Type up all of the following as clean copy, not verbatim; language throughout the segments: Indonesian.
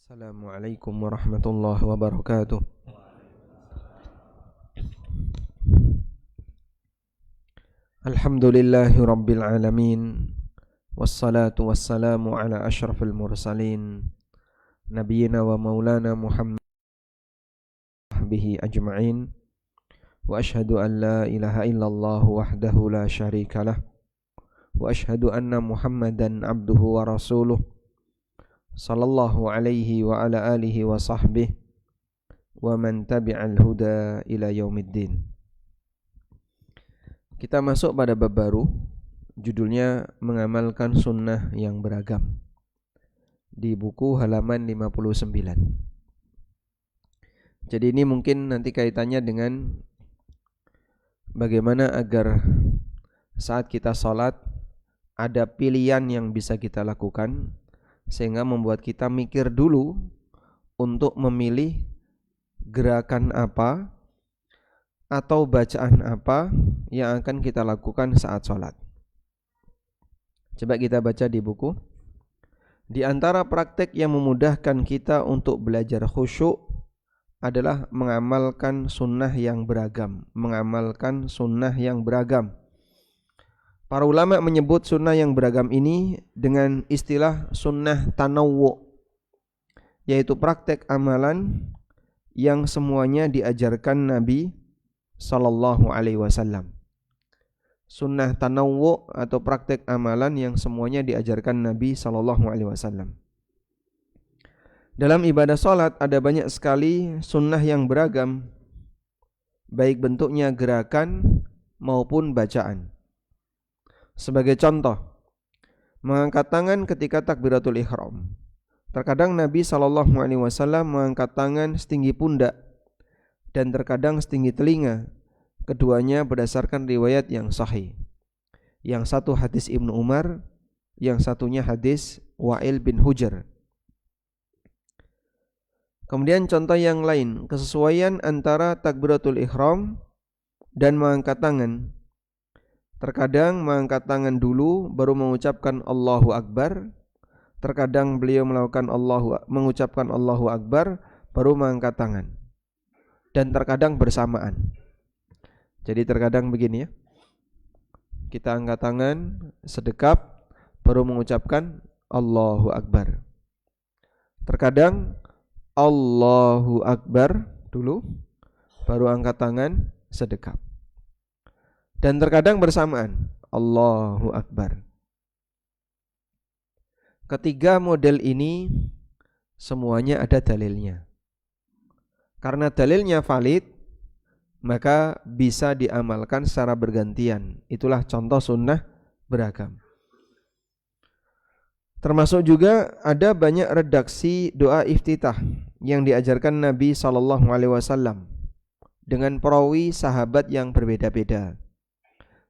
Assalamualaikum warahmatullahi wabarakatuh. Alhamdulillahi rabbil alamin. Wassalatu wassalamu ala ashrafil mursalin Nabiyyina wa maulana Muhammad bihi ajma'in. Wa ashhadu an la ilaha illallah wahdahu la syarika lah. Wa ashhadu anna Muhammadan abduhu wa rasuluh sallallahu alaihi wa ala alihi wa sahbihi wa man tabi'al huda ila yaumiddin. Kita masuk pada bab baru, judulnya mengamalkan sunnah yang beragam, di buku halaman 59. Jadi ini mungkin nanti kaitannya dengan bagaimana agar saat kita sholat ada pilihan yang bisa kita lakukan, sehingga membuat kita mikir dulu untuk memilih gerakan apa atau bacaan apa yang akan kita lakukan saat sholat. Coba kita baca di buku. Di antara praktek yang memudahkan kita untuk belajar khusyuk adalah mengamalkan sunnah yang beragam. Mengamalkan sunnah yang beragam. Para ulama menyebut sunnah yang beragam ini dengan istilah sunnah tanawwu, yaitu praktek amalan yang semuanya diajarkan Nabi sallallahu alaihi wasallam. Sunnah tanawwu atau praktek amalan yang semuanya diajarkan Nabi sallallahu alaihi wasallam. Dalam ibadah salat ada banyak sekali sunnah yang beragam, baik bentuknya gerakan maupun bacaan. Sebagai contoh, mengangkat tangan ketika takbiratul ihram. Terkadang Nabi SAW mengangkat tangan setinggi pundak dan terkadang setinggi telinga. Keduanya berdasarkan riwayat yang sahih. Yang satu hadis Ibnu Umar, yang satunya hadis Wa'il bin Hujr. Kemudian contoh yang lain, kesesuaian antara takbiratul ihram dan mengangkat tangan. Terkadang mengangkat tangan dulu baru mengucapkan Allahu Akbar. Terkadang beliau mengucapkan Allahu Akbar baru mengangkat tangan. Dan terkadang bersamaan. Jadi terkadang begini ya. Kita angkat tangan sedekap baru mengucapkan Allahu Akbar. Terkadang Allahu Akbar dulu baru angkat tangan sedekap. Dan terkadang bersamaan Allahu Akbar. Ketiga model ini semuanya ada dalilnya. Karena dalilnya valid, maka bisa diamalkan secara bergantian. Itulah contoh sunnah beragam. Termasuk juga ada banyak redaksi doa iftitah yang diajarkan Nabi SAW dengan perawi sahabat yang berbeda-beda.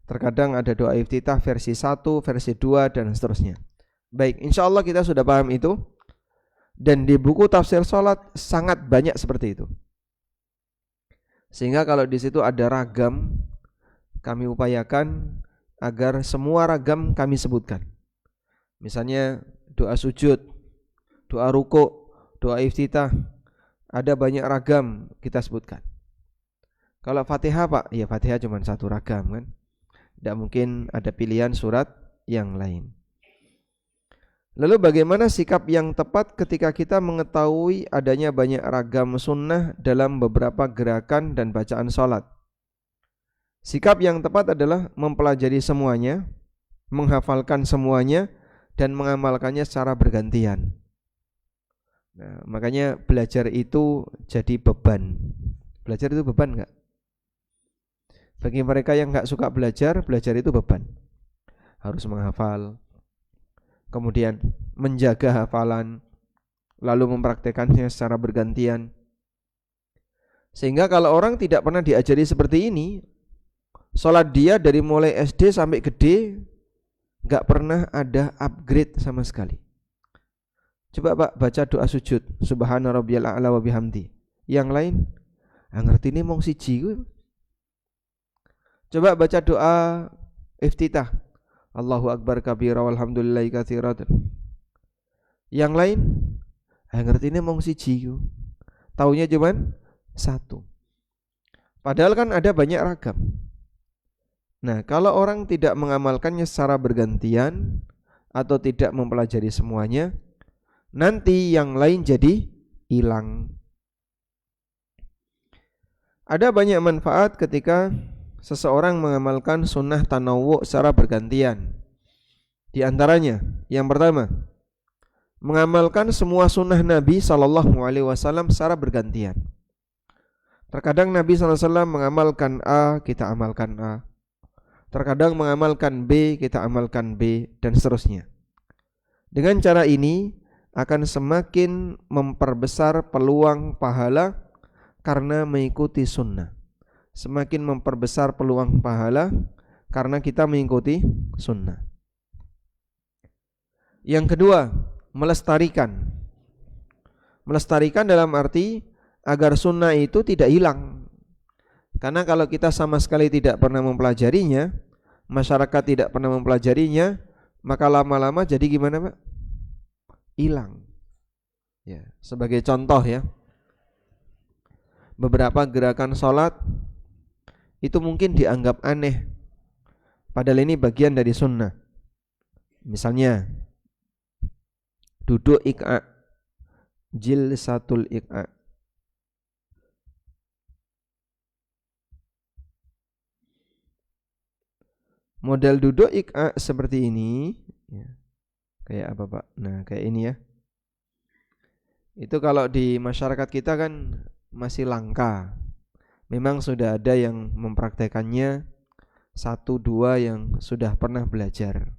Terkadang ada doa iftitah versi 1, versi 2 dan seterusnya. Baik, insya Allah kita sudah paham itu. Dan di buku tafsir salat sangat banyak seperti itu. Sehingga kalau di situ ada ragam, kami upayakan agar semua ragam kami sebutkan. Misalnya doa sujud, doa ruku', doa iftitah, ada banyak ragam kita sebutkan. Kalau Fatihah Pak, ya Fatihah cuma satu ragam kan. Tidak mungkin ada pilihan surat yang lain. Lalu bagaimana sikap yang tepat ketika kita mengetahui adanya banyak ragam sunnah dalam beberapa gerakan dan bacaan sholat? Sikap yang tepat adalah mempelajari semuanya, menghafalkan semuanya, dan mengamalkannya secara bergantian. Nah, makanya belajar itu jadi beban. Belajar itu beban enggak? Bagi mereka yang enggak suka belajar, belajar itu beban. Harus menghafal, kemudian menjaga hafalan, lalu mempraktekannya secara bergantian. Sehingga kalau orang tidak pernah diajari seperti ini, sholat dia dari mulai SD sampai gede gak pernah ada upgrade sama sekali. Coba Pak baca doa sujud, Subhana rabbiyal a'la wa bihamdi. Yang lain ngerti ini mong siji. Coba baca doa iftitah, Allahu Akbar kabira walhamdulillahi katsiran. Yang lain Ngerti ini mong siji, taunya cuman satu. Padahal kan ada banyak ragam. Nah, kalau orang tidak mengamalkannya secara bergantian atau tidak mempelajari semuanya, nanti yang lain jadi hilang. Ada banyak manfaat ketika seseorang mengamalkan sunnah tanawwu secara bergantian. Di antaranya, yang pertama, mengamalkan semua sunnah Nabi SAW secara bergantian. Terkadang Nabi SAW mengamalkan A, kita amalkan A. Terkadang mengamalkan B, kita amalkan B, dan seterusnya. Dengan cara ini akan semakin memperbesar peluang pahala karena mengikuti sunnah. Semakin memperbesar peluang pahala karena kita mengikuti sunnah. Yang kedua, melestarikan. Melestarikan dalam arti agar sunnah itu tidak hilang. Karena kalau kita sama sekali tidak pernah mempelajarinya, masyarakat tidak pernah mempelajarinya, maka lama-lama jadi gimana, Pak? Hilang. Ya, sebagai contoh ya, beberapa gerakan sholat itu mungkin dianggap aneh, padahal ini bagian dari sunnah. Misalnya duduk iqa, jilsatul iqa. Model duduk iqa seperti ini ya. Kayak apa, Pak? Nah, kayak ini ya. Itu kalau di masyarakat kita kan masih langka. Memang sudah ada yang mempraktekannya, satu dua yang sudah pernah belajar,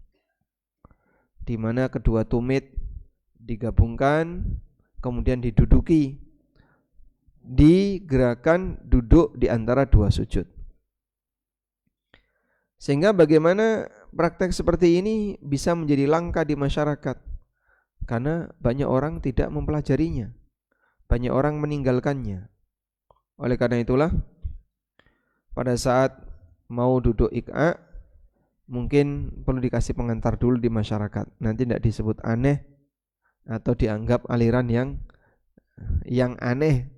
di mana kedua tumit digabungkan kemudian diduduki di gerakan duduk di antara dua sujud. Sehingga bagaimana praktek seperti ini bisa menjadi langka di masyarakat, karena banyak orang tidak mempelajarinya, banyak orang meninggalkannya. Oleh karena itulah pada saat mau duduk iqa mungkin perlu dikasih pengantar dulu di masyarakat. Nanti tidak disebut aneh atau dianggap aliran yang aneh.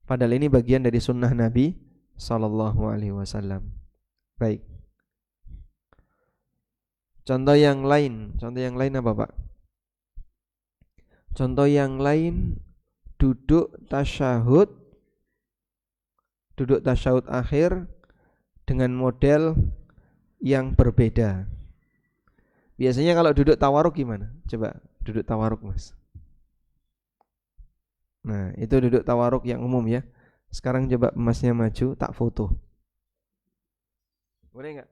Padahal ini bagian dari sunnah Nabi SAW. Baik. Contoh yang lain apa, Pak? Contoh yang lain duduk tasyahud akhir dengan model yang berbeda. Biasanya kalau duduk tawaruk gimana? Coba duduk tawaruk, Mas. Nah, itu duduk tawaruk yang umum ya. Sekarang coba Masnya maju, tak foto. Boleh enggak?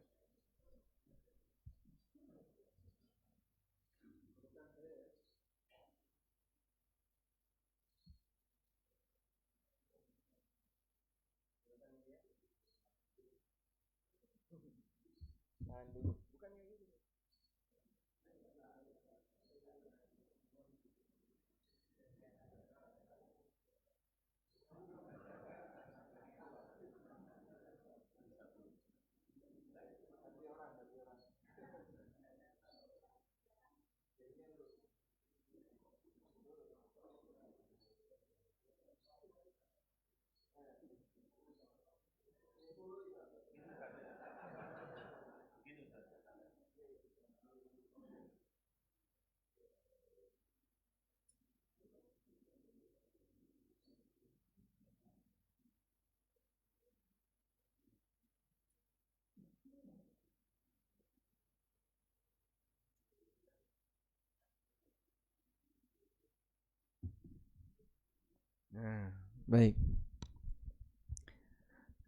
Nah, baik.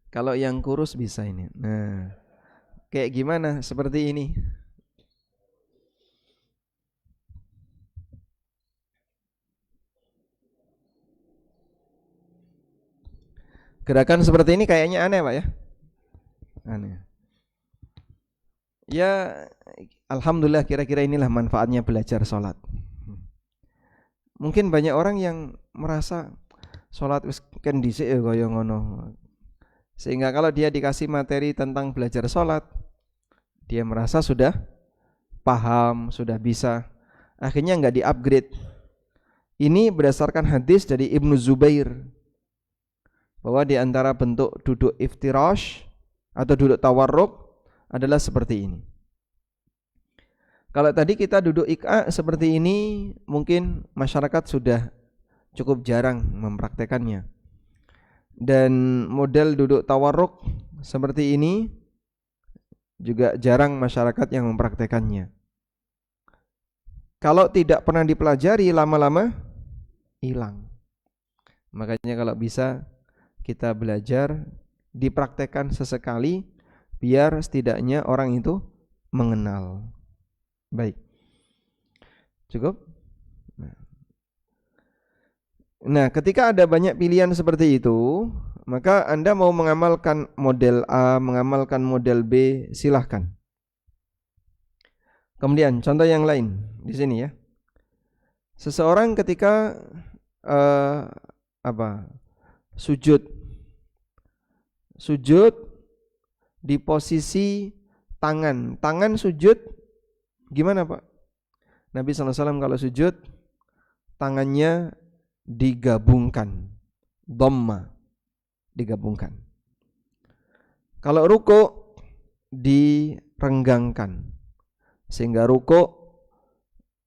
Kalau yang kurus bisa ini. Nah, kayak gimana? Seperti ini. Gerakan seperti ini kayaknya aneh, Pak ya? Aneh. Ya, alhamdulillah kira-kira inilah manfaatnya belajar sholat. Mungkin banyak orang yang merasa sholat wis kan dhisik ya kaya ngono. Sehingga kalau dia dikasih materi tentang belajar sholat, dia merasa sudah paham, sudah bisa. Akhirnya enggak di-upgrade. Ini berdasarkan hadis dari Ibnu Zubair bahwa di antara bentuk duduk iftirash atau duduk tawarruk adalah seperti ini. Kalau tadi kita duduk iqa seperti ini, mungkin masyarakat sudah cukup jarang mempraktekannya. Dan model duduk tawarruk seperti ini juga jarang masyarakat yang mempraktekannya. Kalau tidak pernah dipelajari, lama-lama hilang. Makanya kalau bisa kita belajar, dipraktekkan sesekali, biar setidaknya orang itu mengenal. Baik, cukup. Nah, ketika ada banyak pilihan seperti itu, maka Anda mau mengamalkan model A, mengamalkan model B, silahkan. Kemudian contoh yang lain di sini ya. Seseorang ketika sujud di posisi tangan sujud gimana Pak? Nabi SAW kalau sujud tangannya digabungkan, dhamma, digabungkan. Kalau ruku direnggangkan, sehingga ruku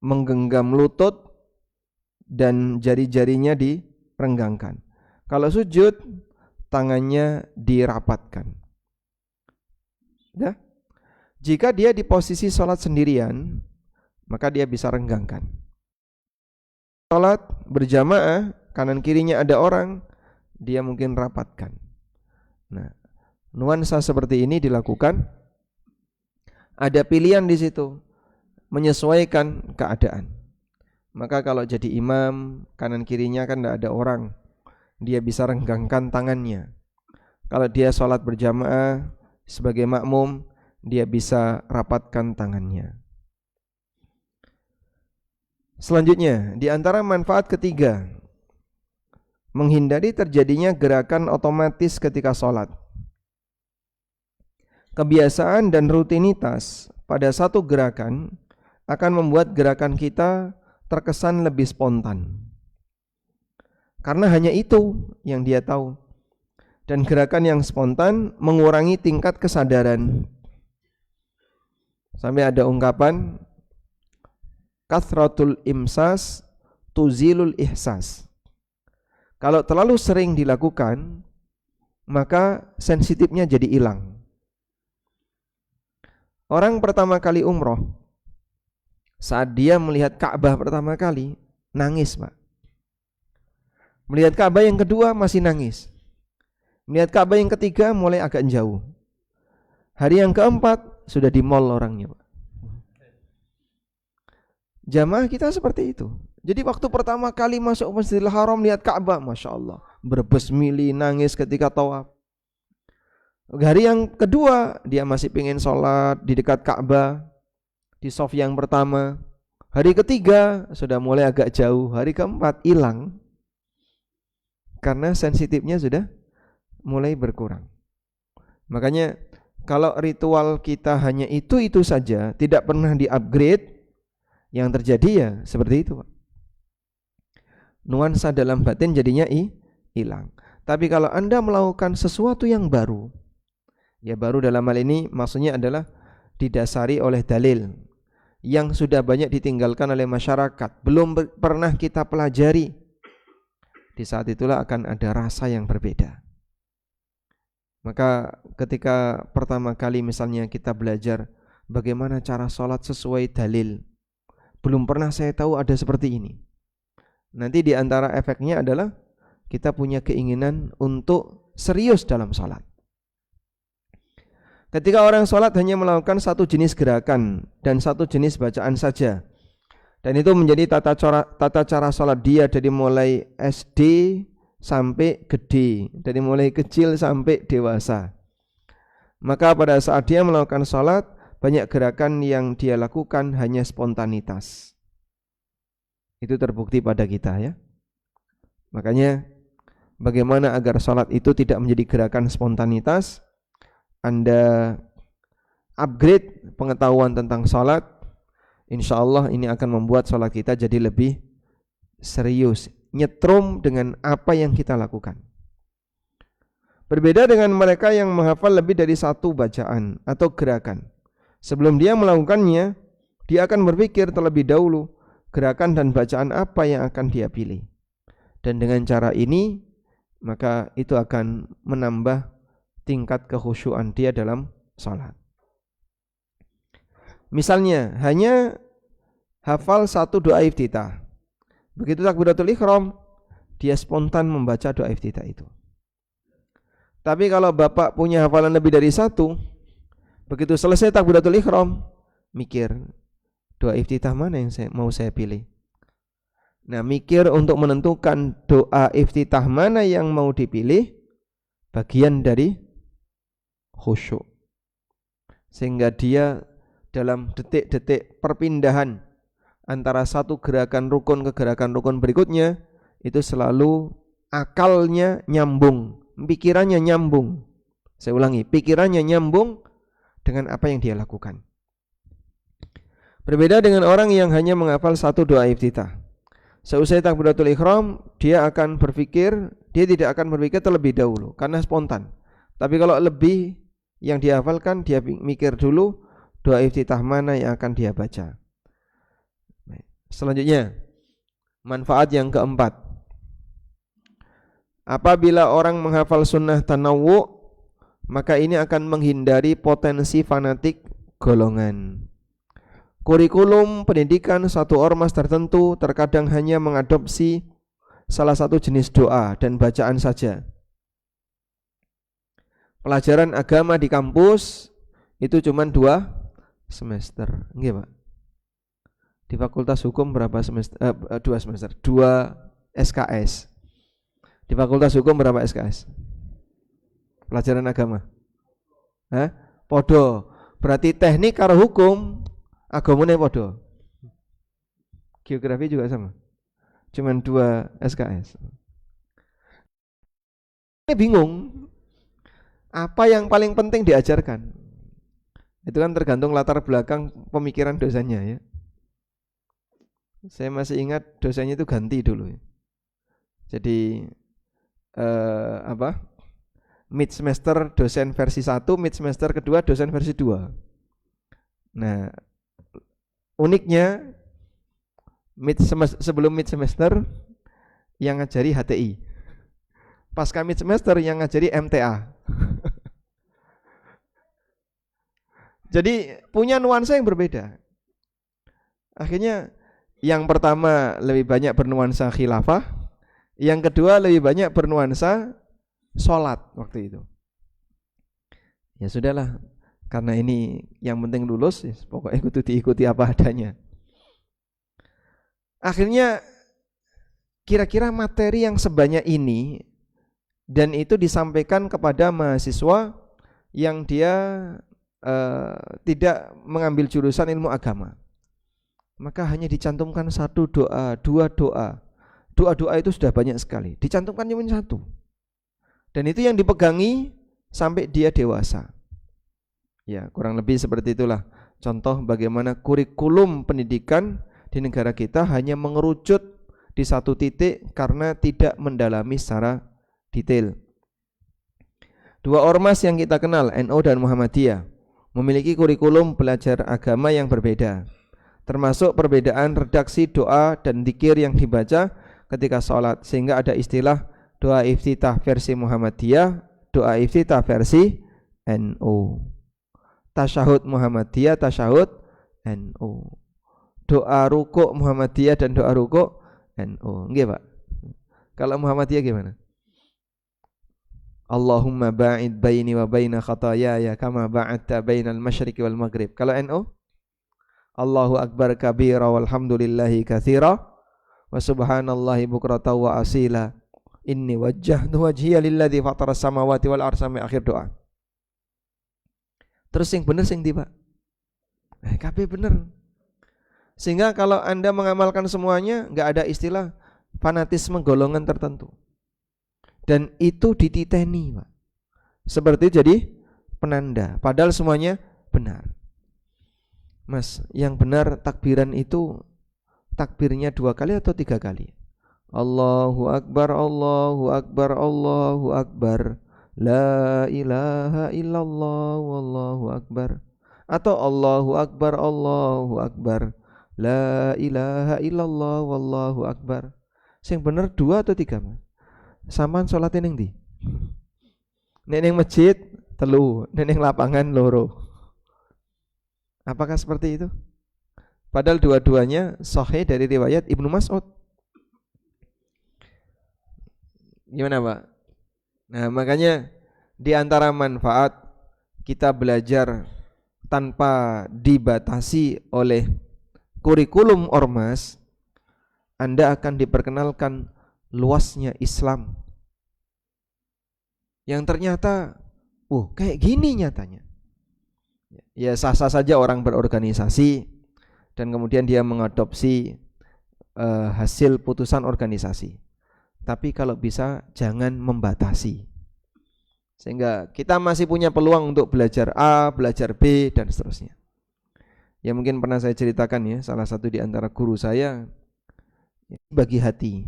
menggenggam lutut dan jari-jarinya direnggangkan. Kalau sujud tangannya dirapatkan. Ya? Jika dia di posisi sholat sendirian, maka dia bisa renggangkan. Sholat berjamaah, kanan kirinya ada orang, dia mungkin rapatkan. Nah, nuansa seperti ini dilakukan. Ada pilihan di situ, menyesuaikan keadaan. Maka kalau jadi imam, kanan kirinya kan tidak ada orang, dia bisa renggangkan tangannya. Kalau dia sholat berjamaah sebagai makmum, dia bisa rapatkan tangannya. Selanjutnya, di antara manfaat ketiga, menghindari terjadinya gerakan otomatis ketika sholat. Kebiasaan dan rutinitas pada satu gerakan akan membuat gerakan kita terkesan lebih spontan. Karena hanya itu yang dia tahu. Dan gerakan yang spontan mengurangi tingkat kesadaran. Sampai ada ungkapan kathratul imsas tuzilul ihsas. Kalau terlalu sering dilakukan, maka sensitifnya jadi hilang. Orang pertama kali umroh, saat dia melihat Ka'bah pertama kali, nangis Pak. Melihat Ka'bah yang kedua masih nangis. Melihat Ka'bah yang ketiga mulai agak jauh. Hari yang keempat sudah di mall orangnya Pak. Jamaah kita seperti itu. Jadi waktu pertama kali masuk Masjidil Haram lihat Ka'bah, Masya Allah, berbesmili, nangis ketika tawaf. Hari yang kedua dia masih pengen sholat di dekat Ka'bah, di shaf yang pertama. Hari ketiga sudah mulai agak jauh. Hari keempat hilang, karena sensitifnya sudah mulai berkurang. Makanya kalau ritual kita hanya itu saja, tidak pernah di-upgrade, yang terjadi ya seperti itu Pak. Nuansa dalam batin jadinya hilang. Tapi kalau Anda melakukan sesuatu yang baru, ya baru dalam hal ini maksudnya adalah didasari oleh dalil yang sudah banyak ditinggalkan oleh masyarakat, belum pernah kita pelajari, di saat itulah akan ada rasa yang berbeda. Maka ketika pertama kali misalnya kita belajar bagaimana cara sholat sesuai dalil, belum pernah saya tahu ada seperti ini. Nanti di antara efeknya adalah kita punya keinginan untuk serius dalam sholat. Ketika orang sholat hanya melakukan satu jenis gerakan dan satu jenis bacaan saja, dan itu menjadi tata cara sholat dia dari mulai SD sampai gede, dari mulai kecil sampai dewasa, maka pada saat dia melakukan sholat, banyak gerakan yang dia lakukan hanya spontanitas. Itu terbukti pada kita ya. Makanya bagaimana agar sholat itu tidak menjadi gerakan spontanitas? Anda upgrade pengetahuan tentang sholat, insya Allah ini akan membuat sholat kita jadi lebih serius, nyetrum dengan apa yang kita lakukan. Berbeda dengan mereka yang menghafal lebih dari satu bacaan atau gerakan. Sebelum dia melakukannya, dia akan berpikir terlebih dahulu gerakan dan bacaan apa yang akan dia pilih. Dan dengan cara ini, maka itu akan menambah tingkat kekhusyuan dia dalam salat. Misalnya, hanya hafal satu doa iftitah. Begitu takbiratul ihram, dia spontan membaca doa iftitah itu. Tapi kalau bapak punya hafalan lebih dari satu, begitu selesai takbiratul ihram, mikir doa iftitah mana yang mau saya pilih. Nah, mikir untuk menentukan doa iftitah mana yang mau dipilih, bagian dari khusyuk. Sehingga dia dalam detik-detik perpindahan antara satu gerakan rukun ke gerakan rukun berikutnya, itu selalu akalnya nyambung, pikirannya nyambung. Saya ulangi, pikirannya nyambung dengan apa yang dia lakukan. Berbeda dengan orang yang hanya menghafal satu doa iftitah. Seusai takbiratul ihram, dia tidak akan berpikir terlebih dahulu karena spontan. Tapi kalau lebih yang dihafalkan, dia mikir dulu doa iftitah mana yang akan dia baca. Selanjutnya, manfaat yang keempat. Apabila orang menghafal sunnah tanawwu, maka ini akan menghindari potensi fanatik golongan. Kurikulum pendidikan satu ormas tertentu terkadang hanya mengadopsi salah satu jenis doa dan bacaan saja. Pelajaran agama di kampus itu cuma 2 semester. Nggih, Pak. Di Fakultas Hukum berapa semester? 2 semester, 2 SKS. Di Fakultas Hukum berapa SKS? Pelajaran agama? Podo. Berarti teknik karo hukum agamane podo. Geografi juga sama. Cuman 2 SKS. Ini bingung. Apa yang paling penting diajarkan? Itu kan tergantung latar belakang pemikiran dosennya ya. Saya masih ingat dosennya itu ganti dulu ya. Jadi mid semester dosen versi 1, mid semester kedua dosen versi 2. Nah, uniknya sebelum mid semester yang ngajari HTI. Pasca mid semester yang ngajari MTA. Jadi punya nuansa yang berbeda. Akhirnya yang pertama lebih banyak bernuansa khilafah, yang kedua lebih banyak bernuansa sholat waktu itu. Ya sudahlah, karena ini yang penting lulus, pokoknya diikuti apa adanya. Akhirnya kira-kira materi yang sebanyak ini dan itu disampaikan kepada mahasiswa yang dia tidak mengambil jurusan ilmu agama. Maka hanya dicantumkan satu doa, 2 doa. Doa-doa itu sudah banyak sekali. Dicantumkan cuma 1. Dan itu yang dipegangi sampai dia dewasa. Ya, kurang lebih seperti itulah contoh bagaimana kurikulum pendidikan di negara kita hanya mengerucut di satu titik karena tidak mendalami secara detail. 2 ormas yang kita kenal, NU dan Muhammadiyah, memiliki kurikulum belajar agama yang berbeda, termasuk perbedaan redaksi doa dan dzikir yang dibaca ketika sholat, sehingga ada istilah doa iftitah versi Muhammadiyah, doa iftitah versi NU, tasyahud Muhammadiyah, tasyahud NU, doa rukuk Muhammadiyah dan doa rukuk NU. Nggih, Pak. Kalau Muhammadiyah gimana? Allahumma ba'id baini wa baina khataayaya kama ba'adta bainal masyriqi wal maghrib. Kalau NU, Allahu akbar kabira walhamdulillahi katsira wa subhanallahi bukrata wa asila. Inni wajjahtu wajhiya lilladzi fatara samawati wal ardi sampai akhir doa. Terus yang bener sing ndi, Pak? Kabeh bener. Sehingga kalau Anda mengamalkan semuanya enggak ada istilah fanatisme golongan tertentu. Dan itu dititeni, Pak. Seperti jadi penanda, padahal semuanya benar. Mas, yang benar takbiran itu takbirnya 2 kali atau 3 kali? Allahu Akbar, Allahu Akbar, Allahu Akbar, la ilaha illallah, wallahu akbar. Atau Allahu Akbar, Allahu Akbar, la ilaha illallah, wallahu akbar. Sing bener 2 atau 3, Mas? Saman salate ning ndi? Nek ning masjid 3, nek ning lapangan 2. Apakah seperti itu? Padahal dua-duanya sahih dari riwayat Ibnu Mas'ud. Gimana, Pak? Nah, makanya di antara manfaat kita belajar tanpa dibatasi oleh kurikulum ormas, Anda akan diperkenalkan luasnya Islam yang ternyata kayak gini nyatanya. Ya sah-sah saja orang berorganisasi dan kemudian dia mengadopsi hasil putusan organisasi. Tapi kalau bisa jangan membatasi, sehingga kita masih punya peluang untuk belajar A, belajar B, dan seterusnya. Ya mungkin pernah saya ceritakan ya, salah satu di antara guru saya bagi hati.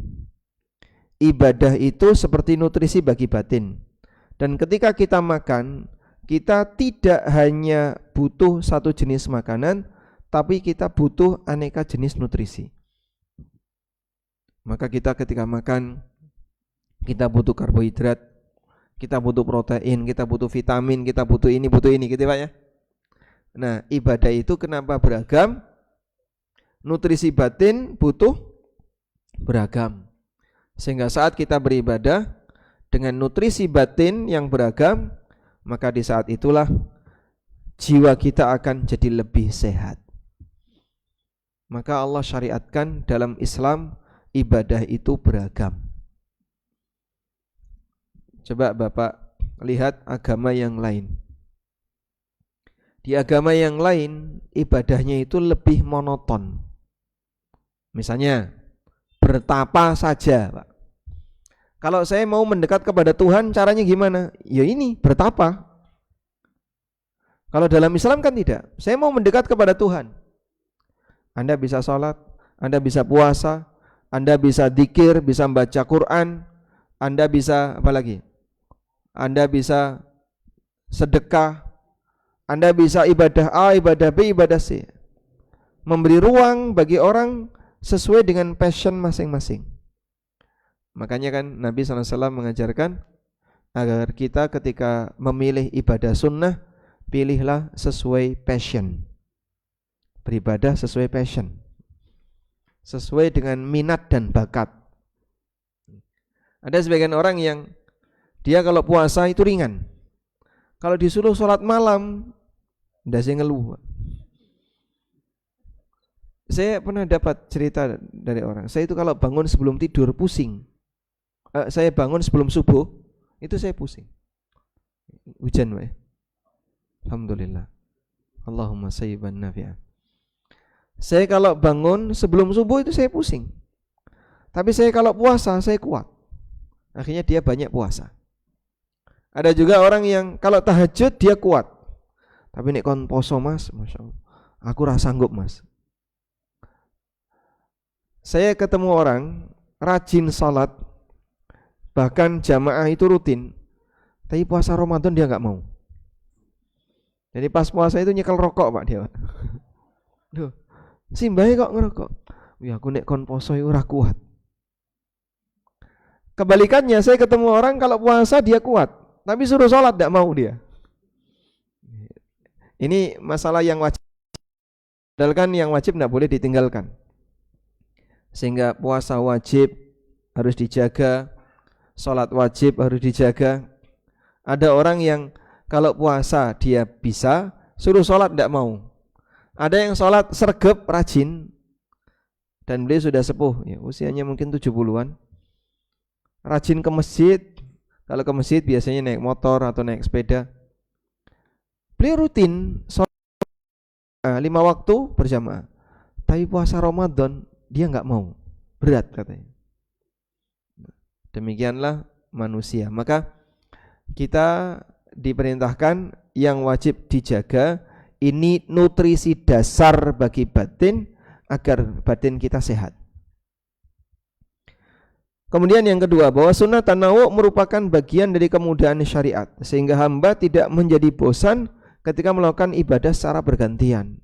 Ibadah itu seperti nutrisi bagi batin. Dan ketika kita makan, kita tidak hanya butuh satu jenis makanan, tapi kita butuh aneka jenis nutrisi. Maka kita ketika makan, kita butuh karbohidrat, kita butuh protein, kita butuh vitamin, kita butuh ini, gitu Pak ya. Nah, ibadah itu kenapa beragam? Nutrisi batin butuh beragam. Sehingga saat kita beribadah dengan nutrisi batin yang beragam, maka di saat itulah jiwa kita akan jadi lebih sehat. Maka Allah syariatkan dalam Islam ibadah itu beragam. Coba Bapak lihat agama yang lain. Di agama yang lain ibadahnya itu lebih monoton. Misalnya bertapa saja, Pak. Kalau saya mau mendekat kepada Tuhan, caranya gimana? Ya ini, bertapa. Kalau dalam Islam kan tidak. Saya mau mendekat kepada Tuhan. Anda bisa sholat, Anda bisa puasa, Anda bisa dzikir, bisa baca Quran, Anda bisa apa lagi? Anda bisa sedekah, Anda bisa ibadah A, ibadah B, ibadah C. Memberi ruang bagi orang sesuai dengan passion masing-masing. Makanya kan Nabi SAW mengajarkan agar kita ketika memilih ibadah sunnah, pilihlah sesuai passion. Beribadah sesuai passion, sesuai dengan minat dan bakat. Ada sebagian orang yang dia kalau puasa itu ringan, kalau disuruh sholat malam ndase ngeluh. Saya pernah dapat cerita dari orang, saya itu kalau bangun sebelum tidur pusing. Saya bangun sebelum subuh itu saya pusing. Hujan, Pak. Alhamdulillah. Allahumma sayyiban nafi'an. Saya kalau bangun sebelum subuh itu saya pusing. Tapi saya kalau puasa saya kuat. Akhirnya dia banyak puasa. Ada juga orang yang kalau tahajud dia kuat. Tapi nek kon poso Mas, Masya Allah, aku rasa sanggup Mas. Saya ketemu orang rajin salat, bahkan jamaah itu rutin, tapi puasa Ramadan dia nggak mau. Jadi pas puasa itu nyekel rokok Pak dia. Duh, simbahe kok ngerokok. Ya aku nek kon poso iku ora kuat. Kebalikannya saya ketemu orang kalau puasa dia kuat, tapi suruh sholat tidak mau dia. Ini masalah yang wajib. Padahal kan yang wajib tidak boleh ditinggalkan. Sehingga puasa wajib harus dijaga, sholat wajib harus dijaga. Ada orang yang kalau puasa dia bisa, suruh sholat tidak mau. Ada yang sholat sergep rajin, dan beliau sudah sepuh, ya, usianya mungkin 70-an. Rajin ke masjid. Kalau ke masjid biasanya naik motor atau naik sepeda. Beliau rutin sholat 5 waktu berjamaah. Tapi puasa Ramadan dia nggak mau, berat katanya. Demikianlah manusia. Maka kita diperintahkan yang wajib dijaga ini nutrisi dasar bagi batin agar batin kita sehat. Kemudian yang kedua, bahwa sunnah tanawu merupakan bagian dari kemudahan syariat, sehingga hamba tidak menjadi bosan ketika melakukan ibadah secara bergantian.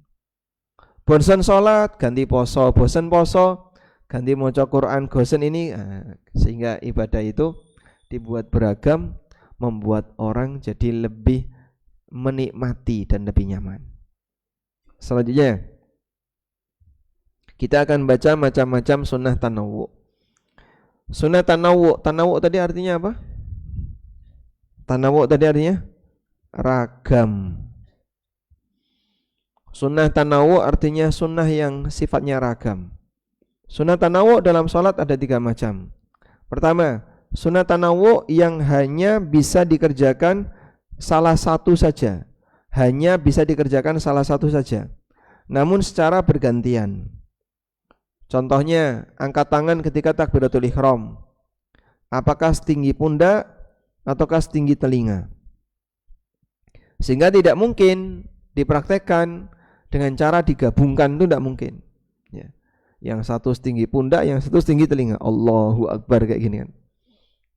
Bosan sholat, ganti poso, bosan poso, ganti maca Quran, bosan ini, sehingga ibadah itu dibuat beragam, membuat orang jadi lebih menikmati dan lebih nyaman. Selanjutnya, kita akan baca macam-macam sunnah tanawu. Sunnah tanawu, tanawu tadi artinya apa? Tanawu tadi artinya ragam. Sunnah tanawu artinya sunnah yang sifatnya ragam. Sunnah tanawu dalam sholat ada 3 macam. Pertama, sunnah tanawu yang hanya bisa dikerjakan salah satu saja. Hanya bisa dikerjakan salah satu saja, namun secara bergantian. Contohnya, angkat tangan ketika takbiratul ihram. Apakah setinggi pundak ataukah setinggi telinga? Sehingga tidak mungkin dipraktekkan dengan cara digabungkan, itu tidak mungkin. Ya. Yang satu setinggi pundak, yang satu setinggi telinga. Allahu Akbar kayak gini kan.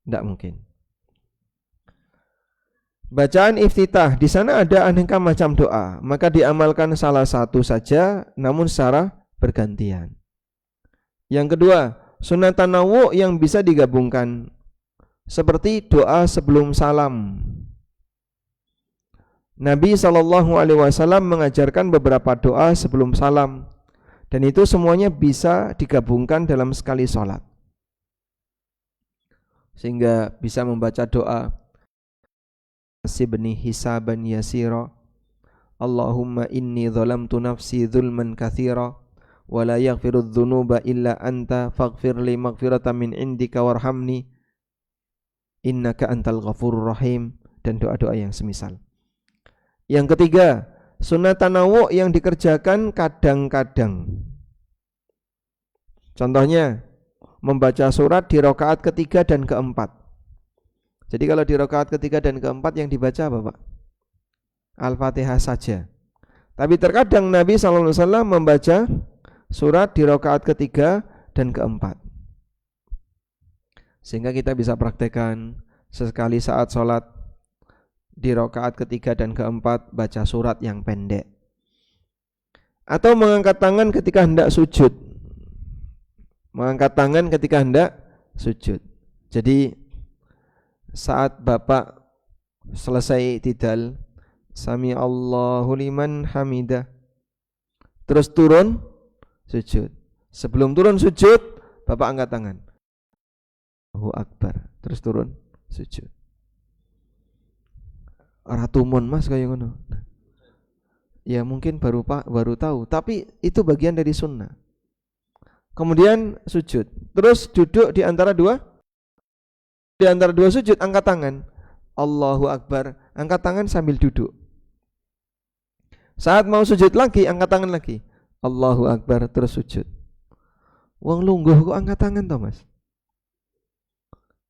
Tidak mungkin. Bacaan iftitah, di sana ada aneka macam doa, maka diamalkan salah satu saja, namun secara bergantian. Yang kedua, sunnah tanawu yang bisa digabungkan, seperti doa sebelum salam. Nabi SAW mengajarkan beberapa doa sebelum salam, dan itu semuanya bisa digabungkan dalam sekali sholat, sehingga bisa membaca doa sibni hisaban yasira, Allahumma inni zalamtu nafsi zulman katsira wa la yaghfiru dzunuba illa anta faghfir li maghfiratan min indika warhamni innaka antal ghafurur rahim, dan doa-doa yang semisal. Yang ketiga, sunnah tanawu yang dikerjakan kadang-kadang. Contohnya, membaca surat di rakaat ketiga dan keempat. Jadi kalau di rakaat ketiga dan keempat yang dibaca apa, Pak? Al-Fatihah saja. Tapi terkadang Nabi SAW membaca surat di rakaat ketiga dan keempat. Sehingga kita bisa praktekkan sesekali saat sholat di rakaat ketiga dan keempat baca surat yang pendek. Atau mengangkat tangan ketika hendak sujud. Mengangkat tangan ketika hendak sujud. Jadi saat Bapak selesai tidal, Sami Allahu liman hamidah, terus turun sujud. Sebelum turun sujud, Bapak angkat tangan, Allahu Akbar, terus turun sujud. Ratumun Mas kayak ngono. Ya mungkin baru tahu, tapi itu bagian dari sunnah. Kemudian sujud, terus duduk di antara dua sujud, angkat tangan, Allahu Akbar, angkat tangan sambil duduk. Saat mau sujud lagi, angkat tangan lagi, Allahu Akbar, terus sujud. Wong lungguh kok angkat tangan toh Mas?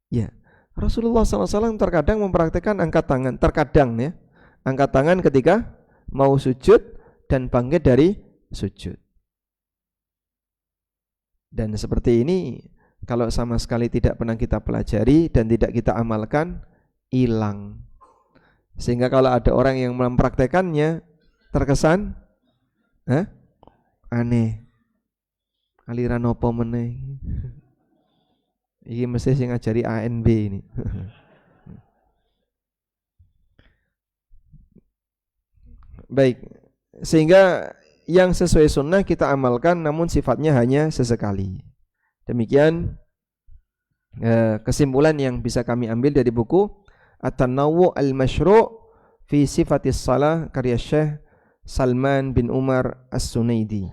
Ya, Rasulullah SAW terkadang mempraktikkan angkat tangan, terkadang ya, angkat tangan ketika mau sujud dan bangkit dari sujud. Dan seperti ini kalau sama sekali tidak pernah kita pelajari dan tidak kita amalkan, hilang. Sehingga kalau ada orang yang mempraktekannya terkesan aneh. Aliran opo meneh. Iki mesti sing ngajari ANB ini. Baik, sehingga yang sesuai sunnah kita amalkan, namun sifatnya hanya sesekali. Demikian kesimpulan yang bisa kami ambil dari buku At-Tanawwu' al-Mashru' fi Sifatis Shalah karya Syekh Salman bin Umar As-Sunaidi.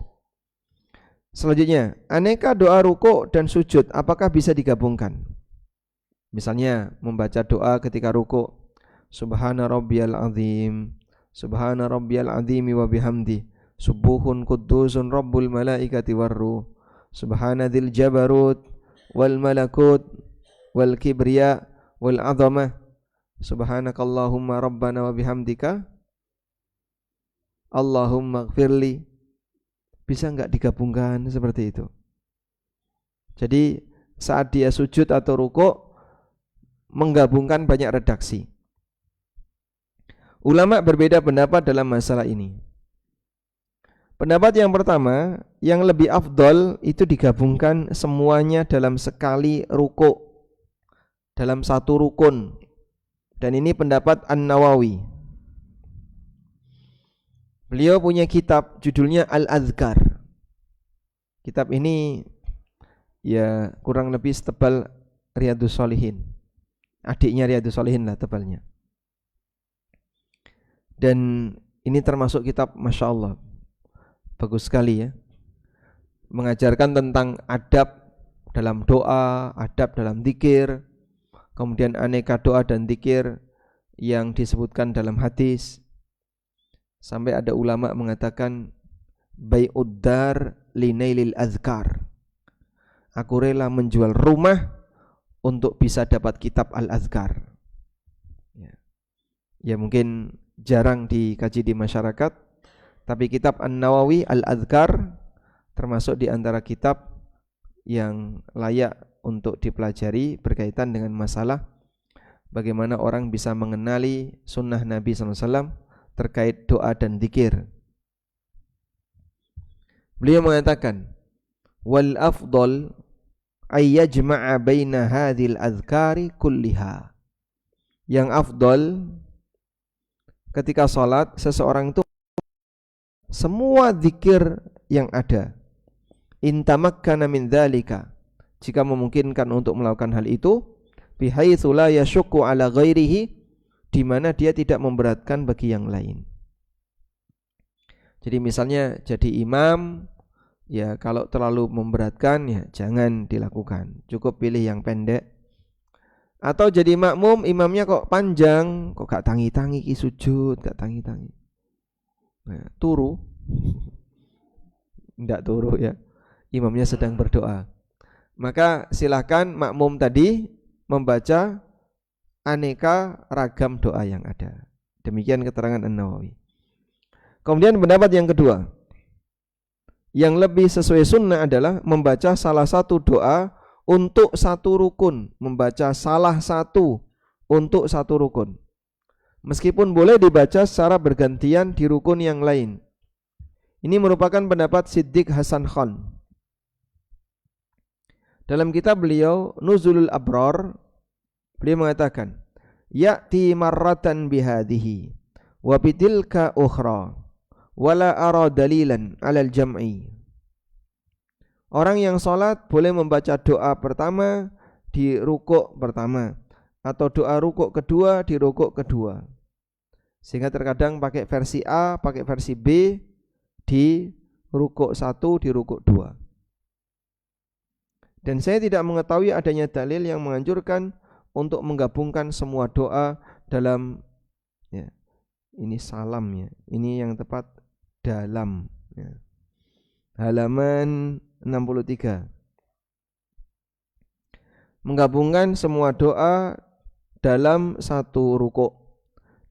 Selanjutnya, aneka doa ruku' dan sujud apakah bisa digabungkan? Misalnya membaca doa ketika ruku', Subhana rabbiyal azim, Subhana rabbiyal azimi wa bihamdi, Subuhun qudusun rabbul malaikati warruh, Subhana dzil jabarut wal malakut wal kibriya wal azamah, Subhanakallahumma rabbana wa bihamdika Allahumma ighfirli. Bisa enggak digabungkan seperti itu? Jadi saat dia sujud atau rukuk menggabungkan banyak redaksi. Ulama berbeda pendapat dalam masalah ini. Pendapat yang pertama, yang lebih afdol itu digabungkan semuanya dalam sekali rukuk, dalam satu rukun. Dan ini pendapat An-Nawawi. Beliau punya kitab judulnya Al-Adhkar. Kitab ini ya kurang lebih setebal Riyadhus Shalihin. Adiknya Riyadhus Shalihin lah tebalnya. Dan ini termasuk kitab Masya Allah, bagus sekali ya. Mengajarkan tentang adab dalam doa, adab dalam zikir, kemudian aneka doa dan zikir yang disebutkan dalam hadis. Sampai ada ulama mengatakan bai'ud dar linailil azkar. Aku rela menjual rumah untuk bisa dapat kitab Al-Azkar. Ya mungkin jarang dikaji di masyarakat, tapi kitab An-Nawawi Al-Adhkar termasuk di antara kitab yang layak untuk dipelajari berkaitan dengan masalah bagaimana orang bisa mengenali sunnah Nabi SAW terkait doa dan zikir. Beliau mengatakan, wal afdal ay yajma'a baina hadhil azkari kulliha. Yang afdal ketika salat seseorang itu semua zikir yang ada, intamakkana min dzalika, jika memungkinkan untuk melakukan hal itu, bihaitsu la yashukku ala ghairihi, di mana dia tidak memberatkan bagi yang lain. Jadi misalnya jadi imam, ya kalau terlalu memberatkan ya jangan dilakukan, cukup pilih yang pendek. Atau jadi makmum, imamnya kok panjang, kok gak tangi-tangi ki sujud, gak tangi-tangi. Nah, turu. Tidak turu ya. Imamnya sedang berdoa. Maka silakan makmum tadi membaca aneka ragam doa yang ada. Demikian keterangan An-Nawawi. Kemudian pendapat yang kedua, yang lebih sesuai sunnah adalah membaca salah satu doa untuk satu rukun, membaca salah satu untuk satu rukun. Meskipun boleh dibaca secara bergantian di rukun yang lain. Ini merupakan pendapat Siddiq Hasan Khan. Dalam kitab beliau Nuzulul Abrar, beliau mengatakan, ya'ti marratan bihadhihi wa bitilka ukhra wala ara dalilan 'alal jam'i. Orang yang sholat boleh membaca doa pertama di rukuk pertama, atau doa rukuk kedua di rukuk kedua. Sehingga terkadang pakai versi A, pakai versi B di rukuk 1, di rukuk 2. Dan saya tidak mengetahui adanya dalil yang menganjurkan untuk menggabungkan semua doa dalam, ya, ini salam ya, ini yang tepat dalam ya. Halaman 63. Menggabungkan semua doa dalam satu rukuk.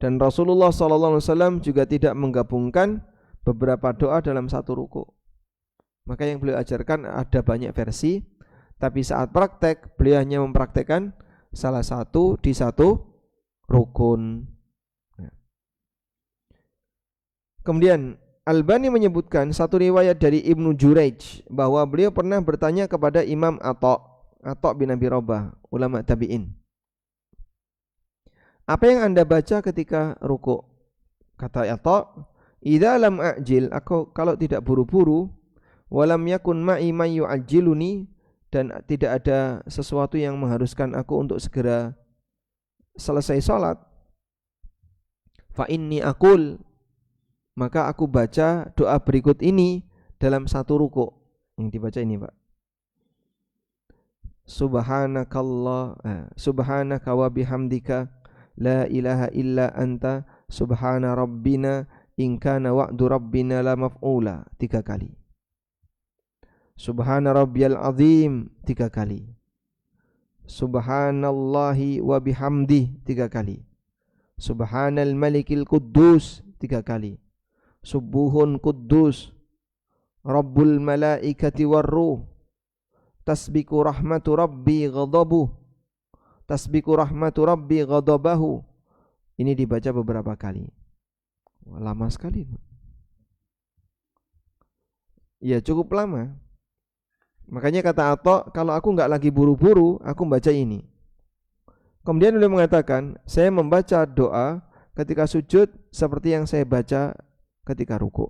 Dan Rasulullah SAW juga tidak menggabungkan beberapa doa dalam satu rukuk. Maka yang beliau ajarkan ada banyak versi, tapi saat praktek beliau hanya mempraktekkan salah satu di satu rukun. Kemudian Albani menyebutkan satu riwayat dari Ibnu Jurayj bahwa beliau pernah bertanya kepada Imam Atha bin Abi Rabah, ulama tabi'in, apa yang Anda baca ketika rukuk? Kata Atha, idza lam a'jil, aku kalau tidak buru-buru, walam yakun ma'i man yu'ajjiluni, dan tidak ada sesuatu yang mengharuskan aku untuk segera selesai salat, fa inni aqul, maka aku baca doa berikut ini dalam satu rukuk. Yang dibaca ini, Pak. Subhanaka wa bihamdika la ilaha illa anta subhana rabbina in kana wa'du rabbina la maf'ula 3 kali. Subhana rabbiyal azim 3 kali. Subhanallahi wa bihamdih 3 kali. Subhanal malikil quddus 3 kali. Subuhun Quddus Rabbul Malaikati Warruh tasbiqu rahmatu rabbi ghadabuh, tasbiqu rahmatu rabbi ghadabahu. Ini dibaca beberapa kali. Lama sekali. Ya cukup lama. Makanya kata Atha, kalau aku enggak lagi buru-buru, aku baca ini. Kemudian beliau mengatakan, saya membaca doa ketika sujud seperti yang saya baca ketika ruku.